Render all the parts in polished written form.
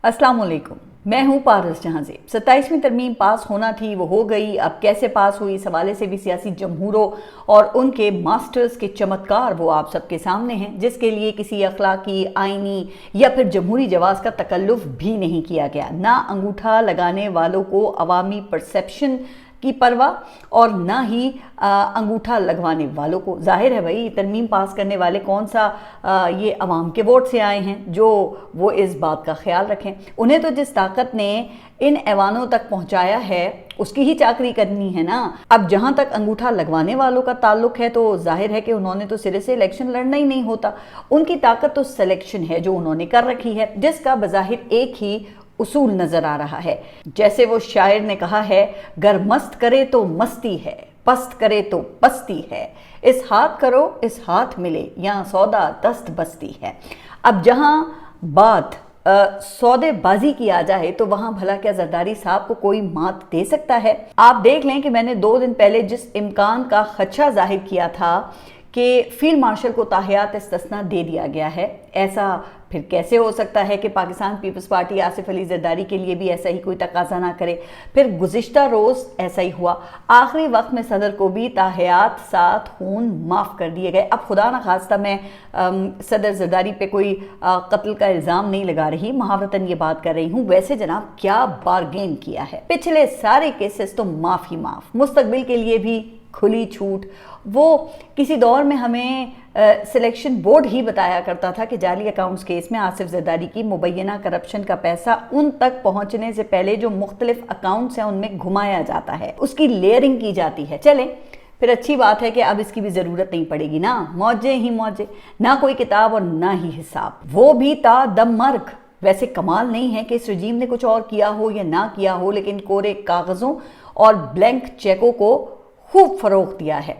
अस्सलाम वालेकुम। मैं हूँ पारस जहाँ से 27वीं तरमीम पास होना थी, वो हो गई। अब कैसे पास हुई, इस हवाले से भी सियासी जमहूरों और उनके मास्टर्स के चमत्कार वो आप सबके सामने हैं, जिसके लिए किसी अखलाकी, आइनी या फिर जमहूरी जवाज़ का तकल्लुफ़ भी नहीं किया गया। ना अंगूठा लगाने वालों को अवामी परसेप्शन की परवाह और ना ही अंगूठा लगवाने वालों को। जाहिर है भाई, तरमीम पास करने वाले कौन सा ये अवाम के वोट से आए हैं जो वो इस बात का ख्याल रखें। उन्हें तो जिस ताकत ने इन ऐवानों तक पहुंचाया है उसकी ही चाकरी करनी है ना। अब जहां तक अंगूठा लगवाने वालों का ताल्लुक है तो जाहिर है कि उन्होंने तो सिरे से इलेक्शन लड़ना ही नहीं होता। उनकी ताकत तो सिलेक्शन है जो उन्होंने कर रखी है, जिसका बज़ाहिर एक ही उसूल नजर आ रहा है। जैसे वो शायर ने कहा है, गर मस्त करे तो मस्ती है, पस्त करे तो पस्ती है, इस हाथ करो इस हाथ मिले, यहाँ सौदा दस्त बस्ती है। अब जहां बात सौदेबाजी की आ जाए तो वहां भला क्या जरदारी साहब को कोई मात दे सकता है? आप देख लें कि मैंने 2 दिन पहले जिस इम्कान का खदशा जाहिर किया था कि फील्ड मार्शल को ताहियात इस्तिस्ना दे दिया गया है, ऐसा फिर कैसे हो सकता है कि पाकिस्तान पीपल्स पार्टी आसिफ अली जरदारी के लिए भी ऐसा ही कोई तकाजा ना करे। फिर गुज़िश्ता रोज़ ऐसा ही हुआ। आखिरी वक्त में सदर को भी ताहियात साथ खून माफ़ कर दिए गए। अब खुदा न खास्ता मैं सदर जरदारी पे कोई कत्ल का इल्ज़ाम नहीं लगा रही, मुहावरतन ये बात कर रही हूँ। वैसे जनाब क्या बारगेन किया है, पिछले सारे केसेस तो माफ़ ही माफ़, मुस्तकबिल के लिए भी खुली छूट। वो किसी दौर में हमें सिलेक्शन बोर्ड ही बताया करता था कि जाली अकाउंट्स केस में आसिफ जरदारी की मुबैना करप्शन का पैसा उन तक पहुंचने से पहले जो मुख्तलिफ अकाउंट्स हैं उनमें घुमाया जाता है, उसकी लेयरिंग की जाती है। चलें फिर अच्छी बात है कि अब इसकी भी ज़रूरत नहीं पड़ेगी ना, मौजे ही मौजे, ना कोई किताब और ना ही हिसाब, वो भी ता दम मर्ग। वैसे कमाल नहीं है कि इस रजीम ने कुछ और किया हो या ना किया हो, लेकिन कोरे कागज़ों और ब्लैंक चेकों को खूब फ़रोग़ दिया है।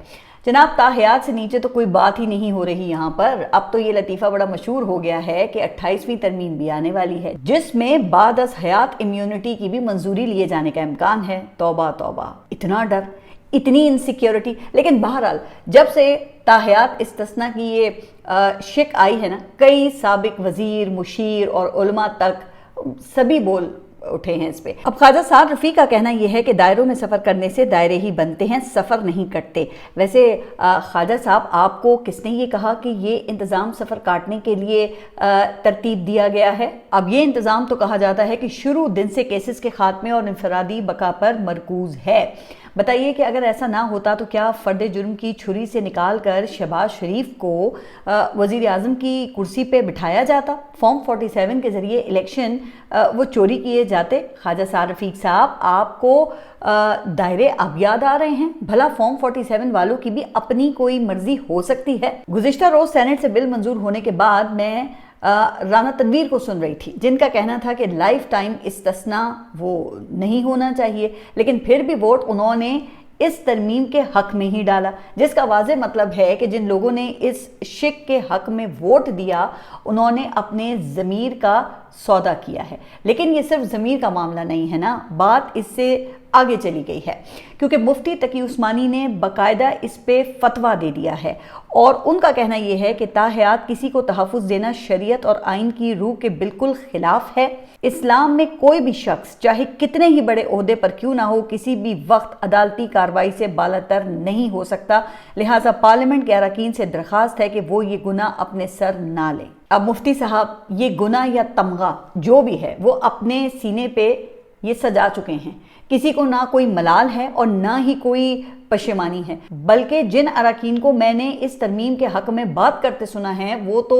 जनाब ताहियात से नीचे तो कोई बात ही नहीं हो रही यहाँ पर। अब तो ये लतीफ़ा बड़ा मशहूर हो गया है कि 28वीं तरमीम भी आने वाली है, जिसमें बाद अज़ हयात इम्यूनिटी की भी मंजूरी लिए जाने का इम्कान है। तौबा तौबा, इतना डर, इतनी इनसिक्योरिटी। लेकिन बहरहाल जब से ताहियात इस्तिस्ना की ये शिक आई है ना, कई साबिक वज़ीर, मुशीर और उलमा तक सभी बोल उठे हैं इस पे। अब ख्वाजा साद रफ़ी का कहना यह है कि दायरों में सफ़र करने से दायरे ही बनते हैं, सफ़र नहीं कटते। वैसे ख्वाजा साहब, आपको किसने ये कहा कि ये इंतज़ाम सफ़र काटने के लिए तरतीब दिया गया है? अब ये इंतज़ाम तो कहा जाता है कि शुरू दिन से केसेस के खात्मे और इंफरादी बका पर मरकूज़ है। बताइए कि अगर ऐसा ना होता तो क्या फ़र्द जुर्म की छुरी से निकाल कर शहबाज शरीफ को वज़ीर आज़म की कुर्सी पे बिठाया जाता? फॉर्म 47 के ज़रिए इलेक्शन वो चोरी किए जाते? ख्वाजा साद रफ़ीक साहब, आपको दायरे अब याद आ रहे हैं? भला फॉर्म 47 वालों की भी अपनी कोई मर्जी हो सकती है? गुज़िश्ता रोज़ सेनेट से बिल मंजूर होने के बाद मैं राना तनवीर को सुन रही थी, जिनका कहना था कि लाइफ टाइम इस्तिस्ना वो नहीं होना चाहिए, लेकिन फिर भी वोट उन्होंने इस तरमीम के हक में ही डाला, जिसका वाज़े मतलब है कि जिन लोगों ने इस शिक के हक में वोट दिया उन्होंने अपने ज़मीर का सौदा किया है। लेकिन ये सिर्फ ज़मीर का मामला नहीं है ना, बात इससे आगे चली गई है, क्योंकि मुफ्ती तकी उस्मानी ने बाकायदा इस पे फतवा दे दिया है और उनका कहना यह है कि ताहियात किसी को तहफ़्फ़ुज़ देना शरीयत और आइन की रूह के बिल्कुल खिलाफ है। इस्लाम में कोई भी शख्स चाहे कितने ही बड़े ओहदे पर क्यों ना हो, किसी भी वक्त अदालती कार्रवाई से बालातर नहीं हो सकता। लिहाजा पार्लियामेंट के अरकान से दरख्वास्त है कि वो ये गुनाह अपने सर ना लें। अब मुफ्ती साहब ये गुनाह या तमगा जो भी है वो अपने सीने पे ये सजा चुके हैं। किसी को ना कोई मलाल है और ना ही कोई पशेमानी है, बल्कि जिन अरकान को मैंने इस तरमीम के हक में बात करते सुना है वो तो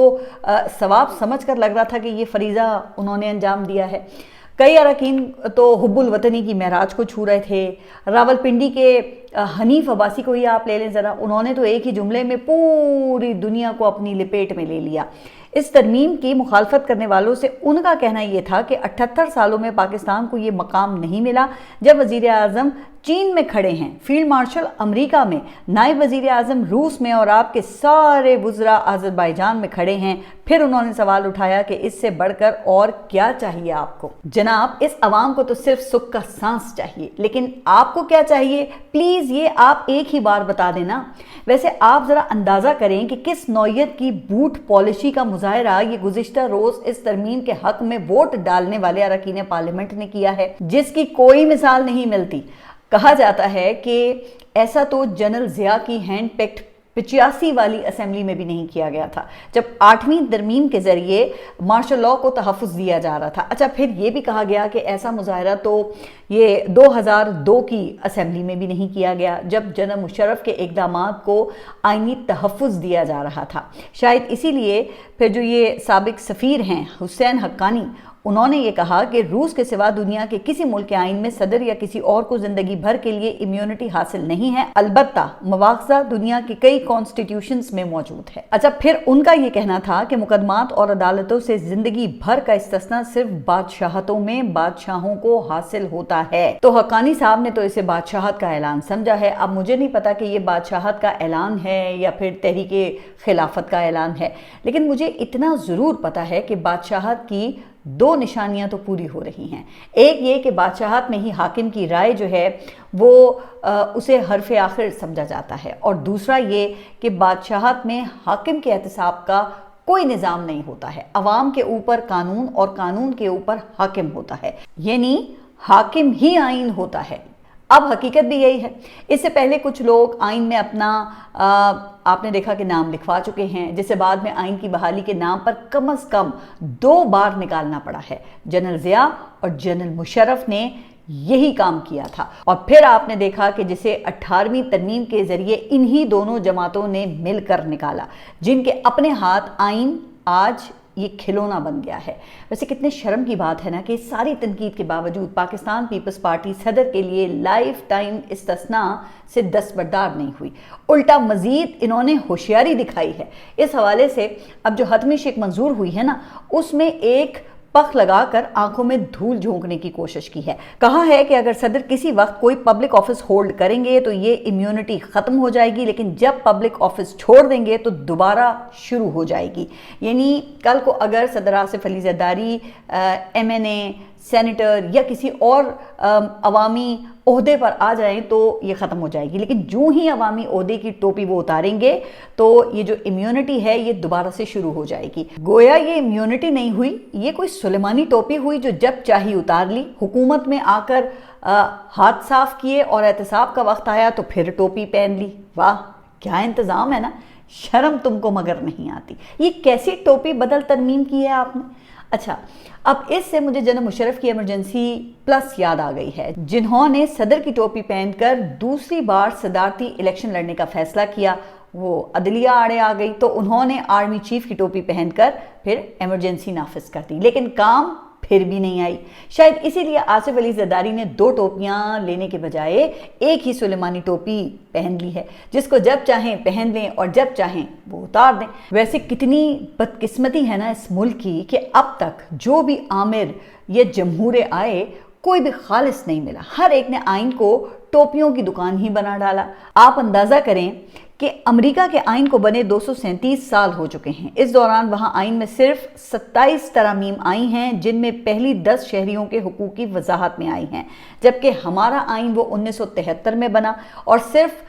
सवाब समझ कर लग रहा था कि ये फरीज़ा उन्होंने अंजाम दिया है। कई अरकान तो हुब्बुल वतनी की महराज को छू रहे थे। रावलपिंडी के हनीफ अब्बासी को ही आप ले लें ज़रा, उन्होंने तो एक ही जुमले में पूरी दुनिया को अपनी लपेट में ले लिया। इस तरमीम की मुखालफत करने वालों से उनका कहना यह था कि 78 सालों में पाकिस्तान को ये मकाम नहीं मिला जब वज़ीर आज़म चीन में खड़े हैं, फील्ड मार्शल अमेरिका में, नायब वज़ीर आज़म रूस में और आपके सारे वुज़रा अज़रबैजान में खड़े हैं फिर उन्होंने सवाल उठाया कि इससे बढ़कर और क्या चाहिए आपको। जनाब, इस अवाम को तो सिर्फ सुख का सांस चाहिए, लेकिन आपको क्या चाहिए, प्लीज ये आप एक ही बार बता देना। वैसे आप जरा अंदाजा करें कि किस नौयत की बूट पॉलिसी का मुजाहरा ये गुज़िश्ता रोज इस तरमीम के हक में वोट डालने वाले अरकान पार्लियामेंट ने किया है, जिसकी कोई मिसाल नहीं मिलती। कहा जाता है कि ऐसा तो जनरल ज़िया की हैंड पिक्ड 85 वाली असेंबली में भी नहीं किया गया था, जब 8वीं तरमीम के जरिए मार्शल लॉ को तहफ़्फ़ुज़ दिया जा रहा था। अच्छा, फिर ये भी कहा गया कि ऐसा मुजाहरा तो ये 2002 की असेंबली में भी नहीं किया गया, जब जनरल मुशर्रफ के इक़दामात को आइनी तहफ़्फ़ुज़ दिया जा रहा था। शायद इसीलिए फिर जो ये साबिक सफ़ीर हैं हुसैन हक्कानी, उन्होंने ये कहा कि रूस के सिवा दुनिया के किसी मुल्क के आइन में सदर या किसी और को जिंदगी भर के लिए इम्यूनिटी हासिल नहीं है, अलबत्ता मुवाख़ज़ा दुनिया के कई कॉन्स्टिट्यूशंस में मौजूद है। अच्छा, फिर उनका ये कहना था कि मुकदमात और अदालतों से जिंदगी भर का इस्तिस्ना सिर्फ बादशाहतों में बादशाहों को हासिल होता है। तो हक्कानी साहब ने तो इसे बादशाहत का ऐलान समझा है। अब मुझे नहीं पता कि ये बादशाहत का ऐलान है या फिर तहरीके खिलाफत का ऐलान है, लेकिन मुझे इतना ज़रूर पता है कि बादशाहत की दो निशानियां तो पूरी हो रही हैं। एक ये कि बादशाहत में ही हाकिम की राय जो है वो उसे हरफ आखिर समझा जाता है, और दूसरा ये कि बादशाहत में हाकिम के एहतसाब का कोई निज़ाम नहीं होता है। अवाम के ऊपर कानून और कानून के ऊपर हाकिम होता है, यानी हाकिम ही आइन होता है। अब हकीकत भी यही है। इससे पहले कुछ लोग आइन में अपना आपने देखा कि नाम लिखवा चुके हैं, जिसे बाद में आइन की बहाली के नाम पर कम से कम 2 बार निकालना पड़ा है। जनरल ज़िया और जनरल मुशर्रफ ने यही काम किया था, और फिर आपने देखा कि जिसे 18वीं तरमीम के जरिए इन्हीं दोनों जमातों ने मिलकर निकाला, जिनके अपने हाथ आइन आज ये खिलौना बन गया है। वैसे कितने शर्म की बात है ना कि सारी तनकीद के बावजूद पाकिस्तान पीपल्स पार्टी सदर के लिए लाइफ टाइम इस्तिस्ना से दस्तबरदार नहीं हुई, उल्टा मजीद इन्होंने होशियारी दिखाई है। इस हवाले से अब जो हतमी शिक मंजूर हुई है ना, उसमें एक पख लगाकर आंखों में धूल झोंकने की कोशिश की है। कहा है कि अगर सदर किसी वक्त कोई पब्लिक ऑफिस होल्ड करेंगे तो ये इम्यूनिटी खत्म हो जाएगी, लेकिन जब पब्लिक ऑफिस छोड़ देंगे तो दोबारा शुरू हो जाएगी। यानी कल को अगर सदर आसिफ अली ज़रदारी MNA, सेनेटर या किसी और अवामी ओहदे पर आ जाएं तो ये ख़त्म हो जाएगी, लेकिन जो ही अवामी ओहदे की टोपी वो उतारेंगे तो ये जो इम्यूनिटी है ये दोबारा से शुरू हो जाएगी। गोया ये इम्यूनिटी नहीं हुई, ये कोई सुलेमानी टोपी हुई जो जब चाही उतार ली। हुकूमत में आकर हाथ साफ किए और एहतसाब का वक्त आया तो फिर टोपी पहन ली। वाह, क्या इंतज़ाम है ना, शर्म तुमको मगर नहीं आती। ये कैसी टोपी बदल तरमीम की है आपने। अच्छा, अब इससे मुझे जनरल मुशर्रफ की इमरजेंसी प्लस याद आ गई है, जिन्होंने सदर की टोपी पहनकर दूसरी बार सदारती इलेक्शन लड़ने का फैसला किया। वो अदलिया आड़े आ गई तो उन्होंने आर्मी चीफ की टोपी पहनकर फिर इमरजेंसी नाफिज कर दी, लेकिन काम फिर भी नहीं आई। शायद इसीलिए आसिफ अली ज़रदारी ने 2 टोपियां लेने के बजाय एक ही सुलेमानी टोपी पहन ली है, जिसको जब चाहें पहन लें और जब चाहें वो उतार दें। वैसे कितनी बदकिस्मती है ना इस मुल्क की कि अब तक जो भी आमिर या जमहूर आए कोई भी खालिस नहीं मिला। हर एक ने आइन को टोपियों की दुकान ही बना डाला। आप अंदाज़ा करें कि अमेरिका के आइन को बने 237 साल हो चुके हैं। इस दौरान वहाँ आइन में सिर्फ 27 तरामीम आई हैं, जिनमें पहली 10 शहरियों के हुकूक की वजाहत में आई हैं, जबकि हमारा आइन वो 1973 में बना और सिर्फ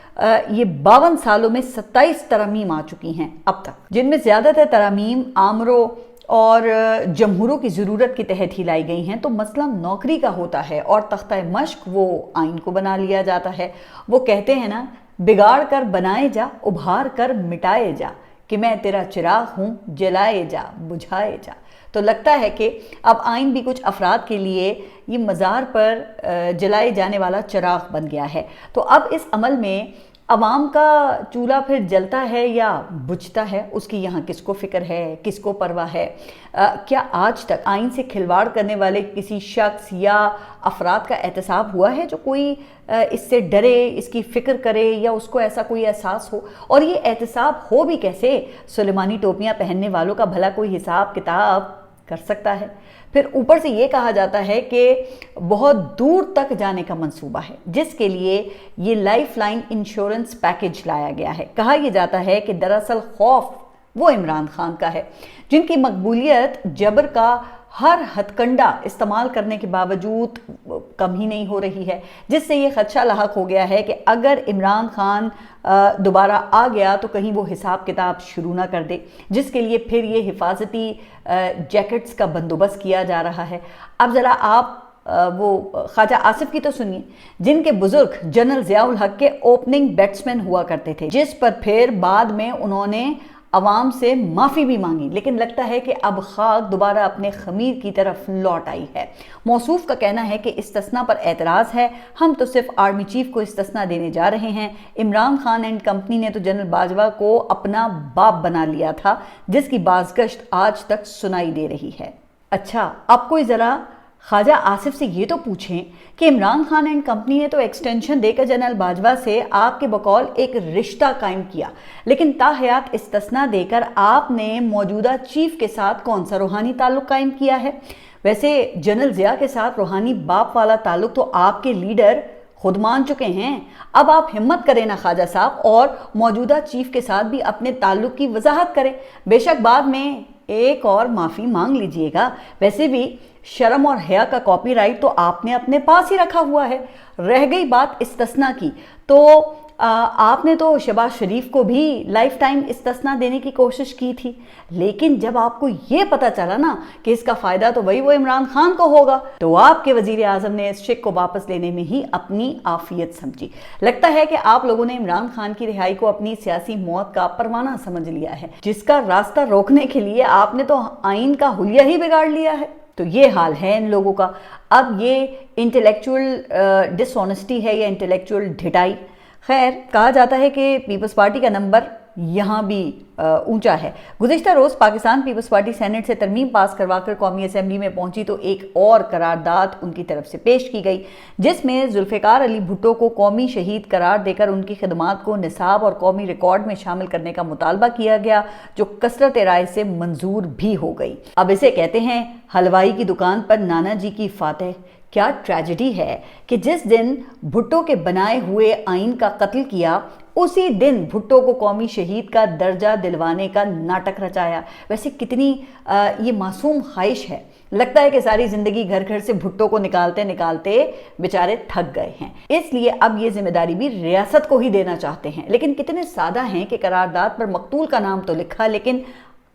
ये 52 सालों में 27 तरामीम आ चुकी हैं अब तक, जिनमें ज़्यादातर तरामीम आमरों और जमहूरों की ज़रूरत के तहत ही लाई गई हैं। तो मसला नौकरी का होता है और तख्ता मश्क वो आइन को बना लिया जाता है। वो कहते हैं ना, बिगाड़ कर बनाए जा, उभार कर मिटाए जा, कि मैं तेरा चिराग हूँ, जलाए जा बुझाए जा। तो लगता है कि अब आइन भी कुछ अफराद के लिए ये मज़ार पर जलाए जाने वाला चिराग बन गया है। तो अब इस अमल में अवाम का चूल्हा फिर जलता है या बुझता है, उसकी यहाँ किसको फ़िक्र है, किसको परवाह है। क्या आज तक आइन से खिलवाड़ करने वाले किसी शख्स या अफराद का एहतसाब हुआ है जो कोई इससे डरे, इसकी फ़िक्र करे या उसको ऐसा कोई एहसास हो? और ये एहतसाब हो भी कैसे? सुलेमानी टोपियाँ पहनने वालों का भला कोई हिसाब किताब कर सकता है? फिर ऊपर से ये कहा जाता है कि बहुत दूर तक जाने का मंसूबा है, जिसके लिए ये लाइफ लाइन इंश्योरेंस पैकेज लाया गया है। कहा यह जाता है कि दरअसल खौफ وہ عمران خان کا ہے، جن کی مقبولیت جبر کا ہر ہتھ کنڈا استعمال کرنے کے باوجود کم ہی نہیں ہو رہی ہے، جس سے یہ خدشہ لاحق ہو گیا ہے کہ اگر عمران خان دوبارہ آ گیا تو کہیں وہ حساب کتاب شروع نہ کر دے، جس کے لیے پھر یہ حفاظتی جیکٹس کا بندوبست کیا جا رہا ہے۔ اب ذرا آپ وہ خواجہ آصف کی تو سنیے، جن کے بزرگ جنرل ضیاء الحق کے اوپننگ بیٹسمین ہوا کرتے تھے، جس پر پھر بعد میں انہوں نے عوام سے معافی بھی مانگی، لیکن لگتا ہے کہ اب خاک دوبارہ اپنے خمیر کی طرف لوٹ آئی ہے۔ موصوف کا کہنا ہے کہ استثناء پر اعتراض ہے، ہم تو صرف آرمی چیف کو استثناء دینے جا رہے ہیں۔ عمران خان اینڈ کمپنی نے تو جنرل باجوہ کو اپنا باپ بنا لیا تھا، جس کی بازگشت آج تک سنائی دے رہی ہے۔ اچھا، آپ کو ذرا خواجہ آصف سے یہ تو پوچھیں کہ عمران خان اینڈ کمپنی نے تو ایکسٹینشن دے کر جنرل باجوہ سے آپ کے بقول ایک رشتہ قائم کیا، لیکن تاحیات استثناء دے کر آپ نے موجودہ چیف کے ساتھ کون سا روحانی تعلق قائم کیا ہے؟ ویسے جنرل ضیاء کے ساتھ روحانی باپ والا تعلق تو آپ کے لیڈر خود مان چکے ہیں۔ اب آپ ہمت کریں نا خواجہ صاحب، اور موجودہ چیف کے ساتھ بھی اپنے تعلق کی وضاحت کریں، بے شک بعد میں ایک اور معافی مانگ لیجئے گا۔ ویسے بھی شرم اور حیا کا کاپی رائٹ تو آپ نے اپنے پاس ہی رکھا ہوا ہے۔ رہ گئی بات استثناء کی، تو آپ نے تو شہباز شریف کو بھی لائف ٹائم استثناء دینے کی کوشش کی تھی، لیکن جب آپ کو یہ پتا چلا نا کہ اس کا فائدہ تو وہ عمران خان کو ہوگا، تو آپ کے وزیر اعظم نے اس شک کو واپس لینے میں ہی اپنی عافیت سمجھی۔ لگتا ہے کہ آپ لوگوں نے عمران خان کی رہائی کو اپنی سیاسی موت کا پروانہ سمجھ لیا ہے، جس کا راستہ روکنے کے لیے آپ نے تو آئین کا حلیہ ہی بگاڑ لیا ہے۔ تو یہ حال ہے ان لوگوں کا۔ اب یہ انٹلیکچول ڈس آنیسٹی ہے یا انٹلیکچول ڈھٹائی؟ خیر، کہا جاتا ہے کہ پیپلز پارٹی کا نمبر یہاں بھی اونچا ہے۔ گزشتہ روز پاکستان پیپلز پارٹی سینٹ سے ترمیم پاس کروا کر قومی اسمبلی میں پہنچی تو ایک اور قرارداد ان کی طرف سے پیش کی گئی، جس میں ذوالفقار علی بھٹو کو قومی شہید قرار دے کر ان کی خدمات کو نصاب اور قومی ریکارڈ میں شامل کرنے کا مطالبہ کیا گیا، جو کثرت رائے سے منظور بھی ہو گئی۔ اب اسے کہتے ہیں حلوائی کی دکان پر نانا جی کی فاتح۔ کیا ٹریجڈی ہے کہ جس دن بھٹو کے بنائے ہوئے آئین کا قتل کیا، اسی دن بھٹو کو قومی شہید کا درجہ دلوانے کا ناٹک رچایا۔ ویسے کتنی یہ معصوم خواہش ہے۔ لگتا ہے کہ ساری زندگی گھر گھر سے بھٹو کو نکالتے نکالتے بیچارے تھک گئے ہیں، اس لیے اب یہ ذمہ داری بھی ریاست کو ہی دینا چاہتے ہیں۔ لیکن کتنے سادہ ہیں کہ قرارداد پر مقتول کا نام تو لکھا، لیکن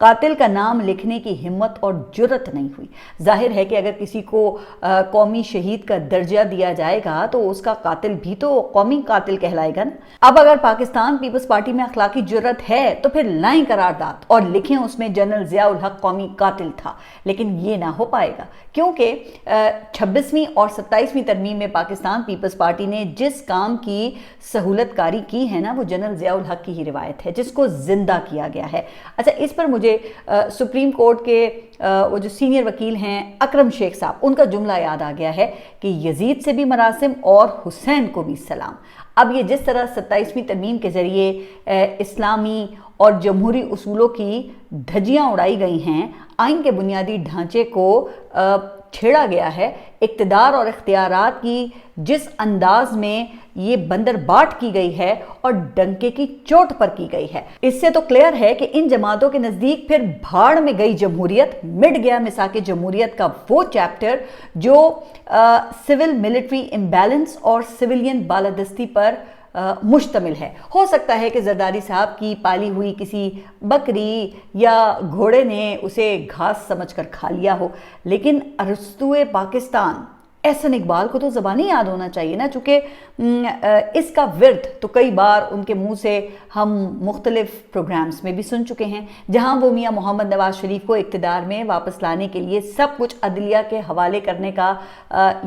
قاتل کا نام لکھنے کی ہمت اور جرت نہیں ہوئی۔ ظاہر ہے کہ اگر کسی کو قومی شہید کا درجہ دیا جائے گا تو اس کا قاتل بھی تو قومی قاتل کہلائے گا نا۔ اب اگر پاکستان پیپلز پارٹی میں اخلاقی جرت ہے تو پھر لائیں قرارداد اور لکھیں اس میں جنرل ضیاء الحق قومی قاتل تھا، لیکن یہ نہ ہو پائے گا، کیونکہ 26ویں اور 27ویں ترمیم میں پاکستان پیپلز پارٹی نے جس کام کی سہولت کاری کی ہے نا، وہ جنرل ضیاء الحق کی ہی روایت ہے، جس کو زندہ کیا گیا ہے۔ اچھا، اس پر مجھے سپریم کورٹ کے وہ جو سینئر وکیل ہیں اکرم شیخ صاحب، ان کا جملہ یاد آ گیا ہے کہ یزید سے بھی مراسم اور حسین کو بھی سلام۔ اب یہ جس طرح 27ویں ترمیم کے ذریعے اسلامی اور جمہوری اصولوں کی دھجیاں اڑائی گئی ہیں، آئین کے بنیادی ڈھانچے کو چھیڑا گیا ہے، اقتدار اور اختیارات کی جس انداز میں یہ بندر باٹ کی گئی ہے اور ڈنکے کی چوٹ پر کی گئی ہے، اس سے تو کلیئر ہے کہ ان جماعتوں کے نزدیک پھر بھاڑ میں گئی جمہوریت، مٹ گیا مساک جمہوریت کا وہ چیپٹر جو سول ملٹری امبیلنس اور سویلین بالادستی پر مشتمل ہے۔ ہو سکتا ہے کہ زرداری صاحب کی پالی ہوئی کسی بکری یا گھوڑے نے اسے گھاس سمجھ کر کھا لیا ہو، لیکن ارسطو پاکستان احسن اقبال کو تو زبانی یاد ہونا چاہیے نا، چونکہ اس کا ورد تو کئی بار ان کے منہ سے ہم مختلف پروگرامز میں بھی سن چکے ہیں، جہاں وہ میاں محمد نواز شریف کو اقتدار میں واپس لانے کے لیے سب کچھ عدلیہ کے حوالے کرنے کا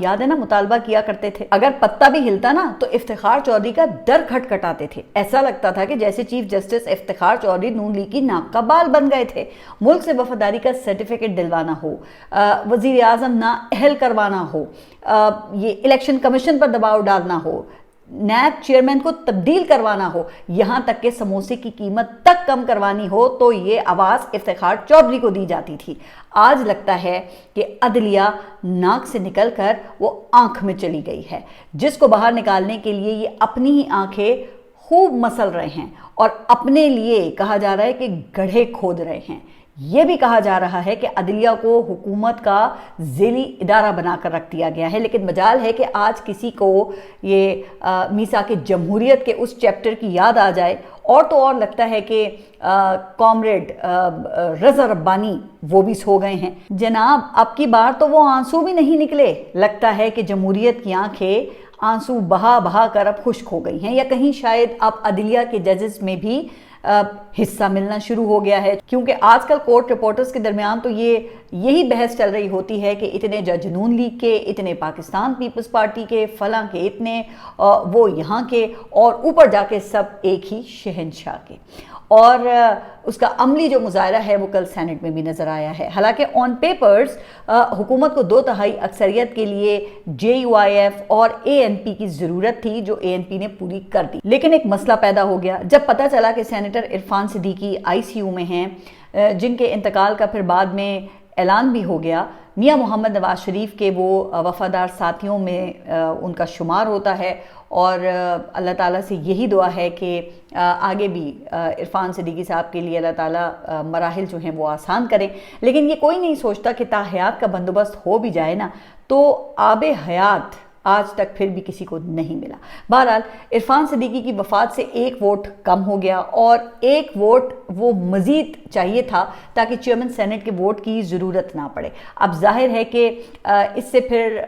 یاد ہے نا مطالبہ کیا کرتے تھے۔ اگر پتہ بھی ہلتا نا تو افتخار چودھری کا در کھٹکھٹاتے تھے، ایسا لگتا تھا کہ جیسے چیف جسٹس افتخار چودھری نون لیگ کی ناک کا بال بن گئے تھے۔ ملک سے وفاداری کا سرٹیفکیٹ دلوانا ہو، وزیر اعظم نا اہل کروانا ہو، یہ الیکشن کمیشن پر دباؤ ڈالنا ہو، نیب چیئرمین کو تبدیل کروانا ہو، یہاں تک کہ سموسے کی قیمت تک کم کروانی ہو تو یہ آواز افتخار چودھری کو دی جاتی تھی۔ آج لگتا ہے کہ عدلیہ ناک سے نکل کر وہ آنکھ میں چلی گئی ہے، جس کو باہر نکالنے کے لیے یہ اپنی ہی آنکھیں خوب مسل رہے ہیں اور اپنے لیے کہا جا رہا ہے کہ گڑھے کھود رہے ہیں۔ یہ بھی کہا جا رہا ہے کہ عدلیہ کو حکومت کا ذیلی ادارہ بنا کر رکھ دیا گیا ہے، لیکن مجال ہے کہ آج کسی کو یہ میثاق جمہوریت کے اس چیپٹر کی یاد آ جائے، اور تو اور لگتا ہے کہ کامریڈ رضا ربانی وہ بھی سو گئے ہیں۔ جناب اب کی بار تو وہ آنسو بھی نہیں نکلے، لگتا ہے کہ جمہوریت کی آنکھیں آنسو بہا بہا کر اب خشک ہو گئی ہیں، یا کہیں شاید اب عدلیہ کے ججز میں بھی حصہ ملنا شروع ہو گیا ہے، کیونکہ آج کل کورٹ رپورٹرز کے درمیان تو یہی بحث چل رہی ہوتی ہے کہ اتنے جج نون لیگ کے، اتنے پاکستان پیپلز پارٹی کے، فلاں کے اتنے، وہ یہاں کے، اور اوپر جا کے سب ایک ہی شہنشاہ کے۔ اور اس کا عملی جو مظاہرہ ہے وہ کل سینٹ میں بھی نظر آیا ہے۔ حالانکہ آن پیپرز حکومت کو 2/3 اکثریت کے لیے JUIF اور ANP کی ضرورت تھی، جو ANP نے پوری کر دی، لیکن ایک مسئلہ پیدا ہو گیا جب پتہ چلا کہ سینیٹر عرفان صدیقی ICU میں ہیں، جن کے انتقال کا پھر بعد میں اعلان بھی ہو گیا۔ میاں محمد نواز شریف کے وہ وفادار ساتھیوں میں ان کا شمار ہوتا ہے، اور اللہ تعالیٰ سے یہی دعا ہے کہ آگے بھی عرفان صدیقی صاحب کے لیے اللہ تعالیٰ مراحل جو ہیں وہ آسان کریں، لیکن یہ کوئی نہیں سوچتا کہ تا حیات کا بندوبست ہو بھی جائے نا تو آب حیات آج تک پھر بھی کسی کو نہیں ملا۔ بہرحال عرفان صدیقی کی وفات سے 1 ووٹ کم ہو گیا، اور 1 ووٹ وہ مزید چاہیے تھا تاکہ چیئرمین سینٹ کے ووٹ کی ضرورت نہ پڑے۔ اب ظاہر ہے کہ اس سے پھر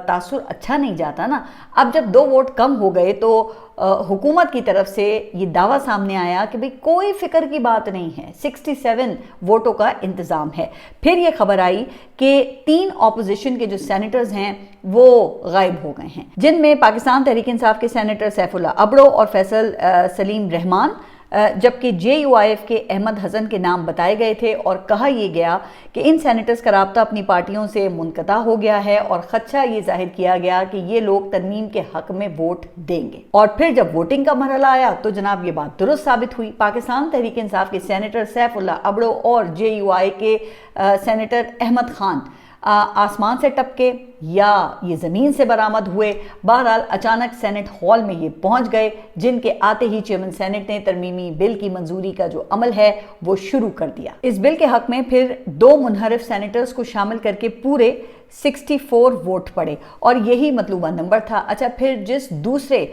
تاثر اچھا نہیں جاتا نا۔ اب جب 2 ووٹ کم ہو گئے تو حکومت کی طرف سے یہ دعویٰ سامنے آیا کہ بھئی کوئی فکر کی بات نہیں ہے، 67 ووٹوں کا انتظام ہے۔ پھر یہ خبر آئی کہ 3 اپوزیشن کے جو سینیٹرز ہیں وہ غائب ہو گئے ہیں، جن میں پاکستان تحریک انصاف کے سینیٹر سیف اللہ ابڑو اور فیصل سلیم رحمان، جبکہ JUIF کے احمد حسن کے نام بتائے گئے تھے، اور کہا یہ گیا کہ ان سینیٹرز کا رابطہ اپنی پارٹیوں سے منقطع ہو گیا ہے، اور خدشہ یہ ظاہر کیا گیا کہ یہ لوگ ترمیم کے حق میں ووٹ دیں گے۔ اور پھر جب ووٹنگ کا مرحلہ آیا تو جناب یہ بات درست ثابت ہوئی۔ پاکستان تحریک انصاف کے سینیٹر سیف اللہ ابڑو اور JUI کے سینیٹر احمد خان آسمان سے ٹپکے یا یہ زمین سے برآمد ہوئے، بہرحال اچانک سینٹ ہال میں یہ پہنچ گئے، جن کے آتے ہی چیئرمین سینٹ نے ترمیمی بل کی منظوری کا جو عمل ہے وہ شروع کر دیا۔ اس بل کے حق میں پھر 2 منحرف سینیٹرز کو شامل کر کے پورے 64 ووٹ پڑے، اور یہی مطلوبہ نمبر تھا۔ اچھا، پھر جس دوسرے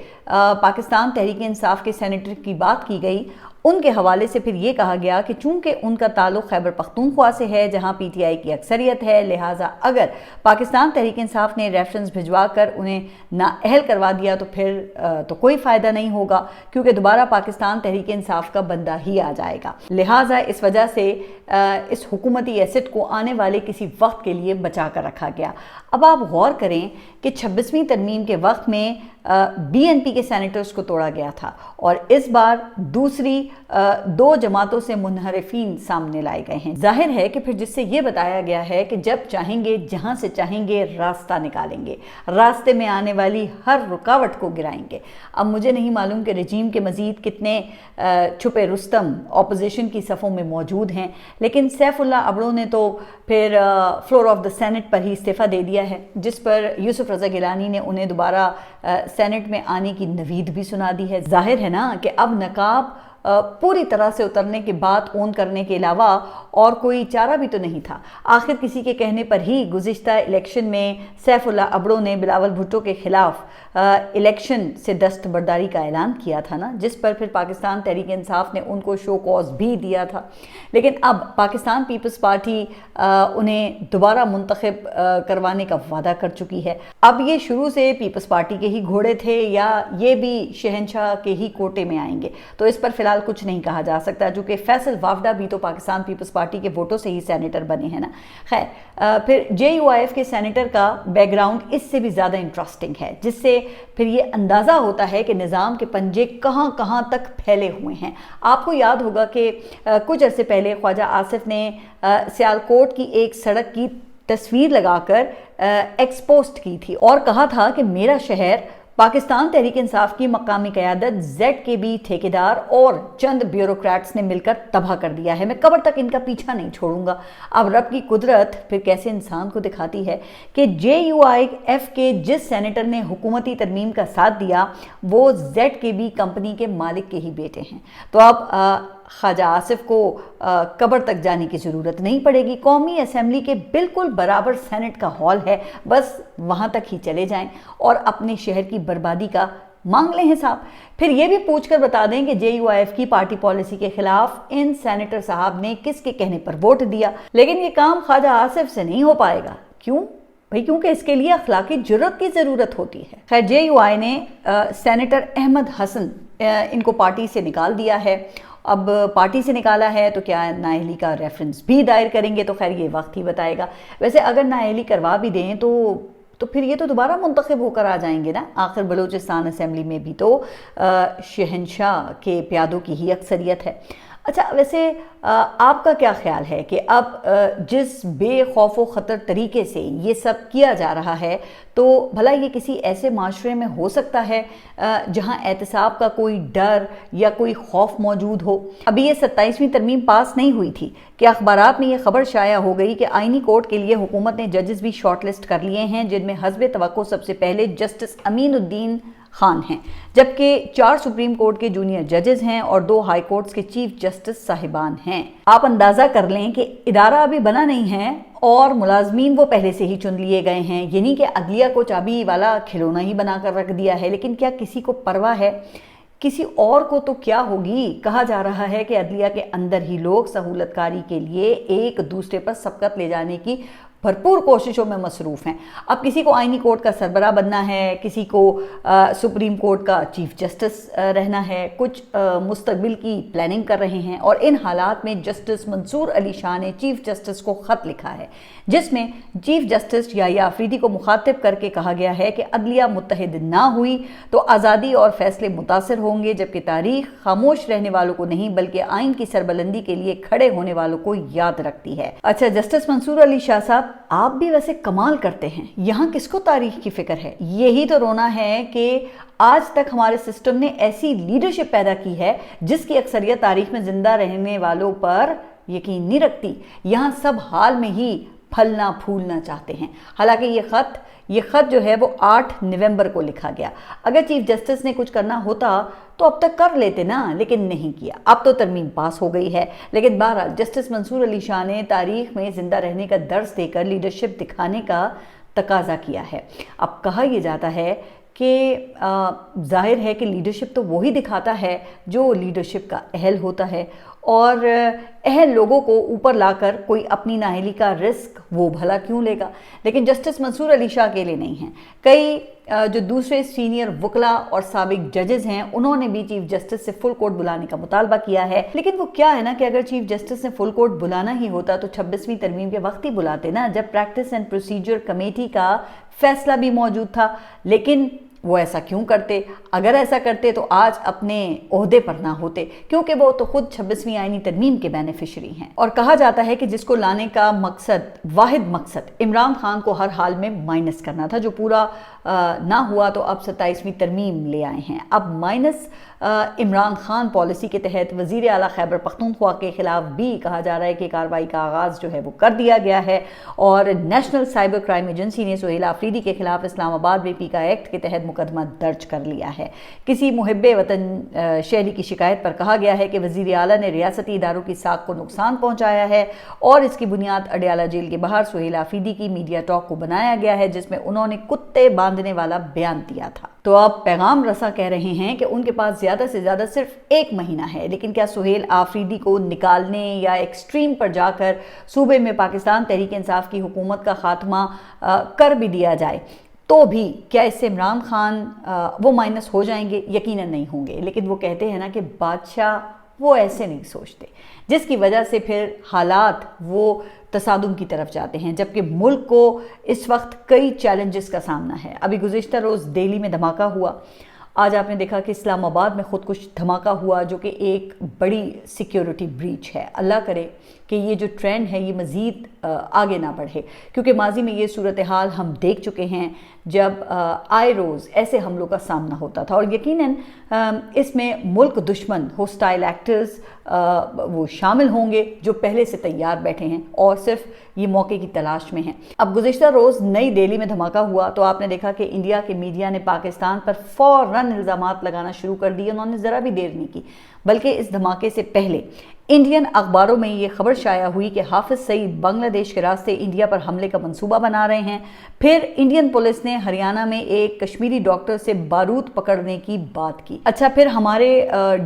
پاکستان تحریک انصاف کے سینیٹر کی بات کی گئی، ان کے حوالے سے پھر یہ کہا گیا کہ چونکہ ان کا تعلق خیبر پختونخوا سے ہے جہاں PTI کی اکثریت ہے، لہٰذا اگر پاکستان تحریک انصاف نے ریفرنس بھجوا کر انہیں نااہل کروا دیا تو پھر تو کوئی فائدہ نہیں ہوگا، کیونکہ دوبارہ پاکستان تحریک انصاف کا بندہ ہی آ جائے گا۔ لہٰذا اس وجہ سے اس حکومتی ایسٹ کو آنے والے کسی وقت کے لیے بچا کر رکھا گیا۔ اب آپ غور کریں کہ 26ویں ترمیم کے وقت میں BNP کے سینیٹرز کو توڑا گیا تھا، اور اس بار دوسری 2 جماعتوں سے منحرفین سامنے لائے گئے ہیں۔ ظاہر ہے کہ پھر جس سے یہ بتایا گیا ہے کہ جب چاہیں گے جہاں سے چاہیں گے راستہ نکالیں گے، راستے میں آنے والی ہر رکاوٹ کو گرائیں گے۔ اب مجھے نہیں معلوم کہ رجیم کے مزید کتنے چھپے رستم اپوزیشن کی صفوں میں موجود ہیں، لیکن سیف اللہ ابڑو نے تو پھر فلور آف دا سینٹ پر ہی استعفیٰ دے دیا ہے، جس پر یوسف رضا گیلانی نے انہیں دوبارہ سینٹ میں آنے کی نوید بھی سنا دی ہے۔ ظاہر ہے نا کہ اب نقاب پوری طرح سے اترنے کے بعد اون کرنے کے علاوہ اور کوئی چارہ بھی تو نہیں تھا۔ آخر کسی کے کہنے پر ہی گزشتہ الیکشن میں سیف اللہ ابڑو نے بلاول بھٹو کے خلاف الیکشن سے دستبرداری کا اعلان کیا تھا نا، جس پر پھر پاکستان تحریک انصاف نے ان کو شو کوز بھی دیا تھا، لیکن اب پاکستان پیپلز پارٹی انہیں دوبارہ منتخب کروانے کا وعدہ کر چکی ہے۔ اب یہ شروع سے پیپلز پارٹی کے ہی گھوڑے تھے یا یہ بھی شہنشاہ کے ہی کوٹے میں آئیں گے، تو اس پر فی الحال کچھ نہیں کہا جا سکتا، جو کہ فیصل وافدہ بھی تو پاکستان پیپلز پارٹی کے ووٹوں سے ہی سینیٹر بنے ہیں نا۔ خیر، پھر JUIF کے سینیٹر کا بیک گراؤنڈ اس سے بھی زیادہ انٹرسٹنگ ہے، جس سے پھر یہ اندازہ ہوتا ہے کہ نظام کے پنجے کہاں کہاں تک پھیلے ہوئے ہیں۔ آپ کو یاد ہوگا کہ کچھ عرصے پہلے خواجہ آصف نے سیالکوٹ کی ایک سڑک کی تصویر لگا کر ایکسپوسٹ کی تھی اور کہا تھا کہ میرا شہر पाकिस्तान तहरीक इंसाफ की मकामी क़यादत ZKB ठेकेदार और चंद ब्यूरोक्रेट्स ने मिलकर तबाह कर दिया है। मैं कब्र तक इनका पीछा नहीं छोड़ूंगा। अब रब की कुदरत फिर कैसे इंसान को दिखाती है कि JUIF के जिस सेनेटर ने हुकूमती तरमीम का साथ दिया वो ZKB कंपनी के मालिक के ही बेटे हैं। तो अब ख्वाजा आसिफ को कब्र तक जाने की ज़रूरत नहीं पड़ेगी। कौमी असम्बली के बिल्कुल बराबर सेनेट का हॉल है, बस वहाँ तक ही चले जाएं और अपने शहर की बर्बादी का मांग लें हिसाब। फिर ये भी पूछ कर बता दें कि JUIF की पार्टी पॉलिसी के खिलाफ इन सेनेटर साहब ने किसके कहने पर वोट दिया। लेकिन ये काम ख्वाजा आसिफ से नहीं हो पाएगा। क्यों भाई? क्योंकि इसके लिए अखलाकी जुर्रत की ज़रूरत होती है। खैर, JUI ने सेनेटर अहमद हसन इनको पार्टी से निकाल दिया है। अब पार्टी से निकाला है तो क्या नाअहली का रेफरेंस भी दायर करेंगे? तो खैर ये वक्त ही बताएगा। वैसे अगर नाअहली करवा भी दें तो फिर ये तो दोबारा मुंतखब होकर आ जाएंगे ना। आखिर बलूचिस्तान असम्बली में भी तो शहनशाह के प्यादों की ही अक्सरियत है। अच्छा, वैसे आपका क्या ख्याल है कि अब जिस बेखौफ व ख़तर तरीके से ये सब किया जा रहा है, तो भला ये किसी ऐसे माशरे में हो सकता है जहां एहतसाब का कोई डर या कोई खौफ मौजूद हो? अभी ये 27वीं तरमीम पास नहीं हुई थी कि अखबारात में ये खबर शाया हो गई कि आईनी कोर्ट के लिए हुकूमत ने जजेस भी शॉर्ट लिस्ट कर लिए हैं, जिनमें हस्ब तवक्को सबसे पहले जस्टिस अमीनुद्दीन खान हैं, जबकि 4 सुप्रीम कोर्ट के जूनियर जजेस हैं और 2 हाई कोर्ट्स के चीफ जस्टिस साहिबान हैं। आप अंदाज़ा कर लें कि इदारा अभी बना नहीं है और मुलाजमीन वो पहले से ही चुन लिए गए हैं। यानी कि अदलिया को चाबी वाला खिलौना ही बनाकर रख दिया है। लेकिन क्या किसी को परवाह है? किसी और को तो क्या होगी। कहा जा रहा है कि अदलिया के अंदर ही लोग सहूलतकारी के लिए एक दूसरे पर सबकत ले जाने की भरपूर कोशिशों में मसरूफ़ हैं। अब किसी को आईनी कोर्ट का सरबराह बनना है, किसी को सुप्रीम कोर्ट का चीफ जस्टिस रहना है, कुछ मुस्तकबिल की प्लानिंग कर रहे हैं। और इन हालात में जस्टिस मंसूर अली शाह ने चीफ जस्टिस को ख़त लिखा है, जिसमें चीफ जस्टिस याहिया आफरीदी को मुखातिब करके कहा गया है कि अदलिया मुत्तहिद ना हुई तो आज़ादी और फैसले मुतासर होंगे, जबकि तारीख खामोश रहने वालों को नहीं बल्कि आइन की सरबलंदी के लिए खड़े होने वालों को याद रखती है। अच्छा, जस्टिस मंसूर अली शाह साहब, आप भी वैसे कमाल करते हैं। यहाँ किसको तारीख की फिक्र है? यही तो रोना है कि आज तक हमारे सिस्टम ने ऐसी लीडरशिप पैदा की है जिसकी अक्सरियत तारीख में जिंदा रहने वालों पर यकीन नहीं रखती। यहाँ सब हाल में ही फलना फूलना चाहते हैं। हालांकि ये खत जो है वो 8 नवंबर को लिखा गया। अगर चीफ जस्टिस ने कुछ करना होता तो अब तक कर लेते ना, लेकिन नहीं किया। अब तो तरमीम पास हो गई है। लेकिन बहरहाल जस्टिस मंसूर अली शाह ने तारीख में जिंदा रहने का दर्स देकर लीडरशिप दिखाने का तकाजा किया है। अब कहा यह जाता है कि जाहिर है कि लीडरशिप तो वही दिखाता है जो लीडरशिप का अहल होता है, और अहल लोगों को ऊपर लाकर कोई अपनी नाअहली का रिस्क वो भला क्यों लेगा। लेकिन जस्टिस मंसूर अली शाह अकेले नहीं हैं। कई जो दूसरे सीनियर वकला और साबिक जजेस हैं, उन्होंने भी चीफ जस्टिस से फुल कोर्ट बुलाने का मुतालबा किया है। लेकिन वो क्या है ना कि अगर चीफ जस्टिस ने फुल कोर्ट बुलाना ही होता तो 26वीं तरमीम के वक्त ही बुलाते ना, जब प्रैक्टिस एंड प्रोसीजर कमेटी का फैसला भी मौजूद था। लेकिन वो ऐसा क्यों करते? अगर ऐसा करते तो आज अपने ओहदे पर ना होते, क्योंकि वो तो खुद 26वीं आईनी तरमीम के बेनिफिशरी हैं। और कहा जाता है कि जिसको लाने का वाहिद मकसद इमरान खान को हर हाल में माइनस करना था, जो पूरा ना हुआ तो अब 27वीं तरमीम ले आए हैं। अब माइनस इमरान खान पॉलिसी के तहत वज़ीर आला खैबर पख्तूनख्वा के खिलाफ भी कहा जा रहा है कि कार्रवाई का आगाज़ जो है वो कर दिया गया है। और नेशनल साइबर क्राइम एजेंसी ने सुहेल आफरीदी के खिलाफ इस्लामाबाद में पीका एक्ट के तहत मुकदमा दर्ज कर लिया है। किसी मुहिब्बे वतन शहरी की शिकायत पर कहा गया है कि वज़ीर आला ने रियासती इदारों की साख को नुकसान पहुँचाया है, और इसकी बुनियाद अडयाला जेल के बाहर सुहेल आफरीदी की मीडिया टॉक को बनाया गया है, जिसमें उन्होंने कुत्ते बांधने वाला बयान दिया था। तो अब पैगाम रसा कह रहे हैं कि उनके पास ज़्यादा से ज़्यादा सिर्फ 1 महीना है। लेकिन क्या सुहेल आफरीदी को निकालने या एक्सट्रीम पर जाकर सूबे में पाकिस्तान तहरीक इंसाफ की हुकूमत का खात्मा कर भी दिया जाए तो भी क्या इससे इमरान खान वो माइनस हो जाएंगे? यकीनन नहीं होंगे। लेकिन वो कहते हैं ना कि बादशाह वो ऐसे नहीं सोचते, जिसकी वजह से फिर हालात वो तसादुम की तरफ जाते हैं, जबकि मुल्क को इस वक्त कई चैलेंजेस का सामना है। अभी गुज़िश्ता रोज़ दिल्ली में धमाका हुआ, आज आपने देखा कि इस्लामाबाद में खुद कुछ धमाका हुआ, जो कि एक बड़ी सिक्योरिटी ब्रीच है। अल्लाह करे کہ یہ جو ٹرینڈ ہے یہ مزید آگے نہ بڑھے، کیونکہ ماضی میں یہ صورتحال ہم دیکھ چکے ہیں جب آئے روز ایسے حملوں کا سامنا ہوتا تھا، اور یقیناً اس میں ملک دشمن ہوسٹائل ایکٹرز وہ شامل ہوں گے جو پہلے سے تیار بیٹھے ہیں اور صرف یہ موقع کی تلاش میں ہیں۔ اب گزشتہ روز نئی دہلی میں دھماکہ ہوا تو آپ نے دیکھا کہ انڈیا کے میڈیا نے پاکستان پر فوراً الزامات لگانا شروع کر دیے، انہوں نے ذرا بھی دیر نہیں کی، بلکہ اس دھماکے سے پہلے انڈین اخباروں میں یہ خبر شائع ہوئی کہ حافظ سعید بنگلہ دیش کے راستے انڈیا پر حملے کا منصوبہ بنا رہے ہیں۔ پھر انڈین پولیس نے ہریانہ میں ایک کشمیری ڈاکٹر سے بارود پکڑنے کی بات کی۔ اچھا، پھر ہمارے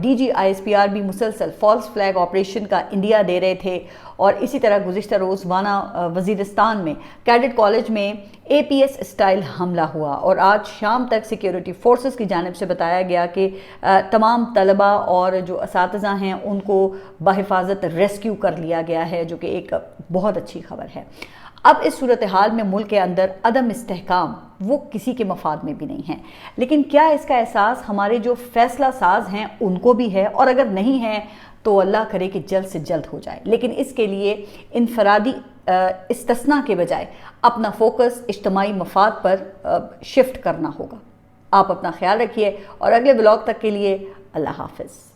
D G I S P R بھی مسلسل فالس فلیگ آپریشن کا انڈیا دے رہے تھے، اور اسی طرح گزشتہ روز وانا وزیرستان میں کیڈٹ کالج میں اے پی ایس اسٹائل حملہ ہوا، اور آج شام تک سیکیورٹی فورسز کی جانب سے بتایا گیا کہ تمام طلبہ اور جو اساتذہ ہیں ان کو بحفاظت ریسکیو کر لیا گیا ہے، جو کہ ایک بہت اچھی خبر ہے۔ اب اس صورتحال میں ملک کے اندر عدم استحکام وہ کسی کے مفاد میں بھی نہیں ہے، لیکن کیا اس کا احساس ہمارے جو فیصلہ ساز ہیں ان کو بھی ہے؟ اور اگر نہیں ہے تو اللہ کرے کہ جلد سے جلد ہو جائے، لیکن اس کے لیے انفرادی استثناء کے بجائے اپنا فوکس اجتماعی مفاد پر شفٹ کرنا ہوگا۔ آپ اپنا خیال رکھیے، اور اگلے ولاگ تک کے لیے اللہ حافظ۔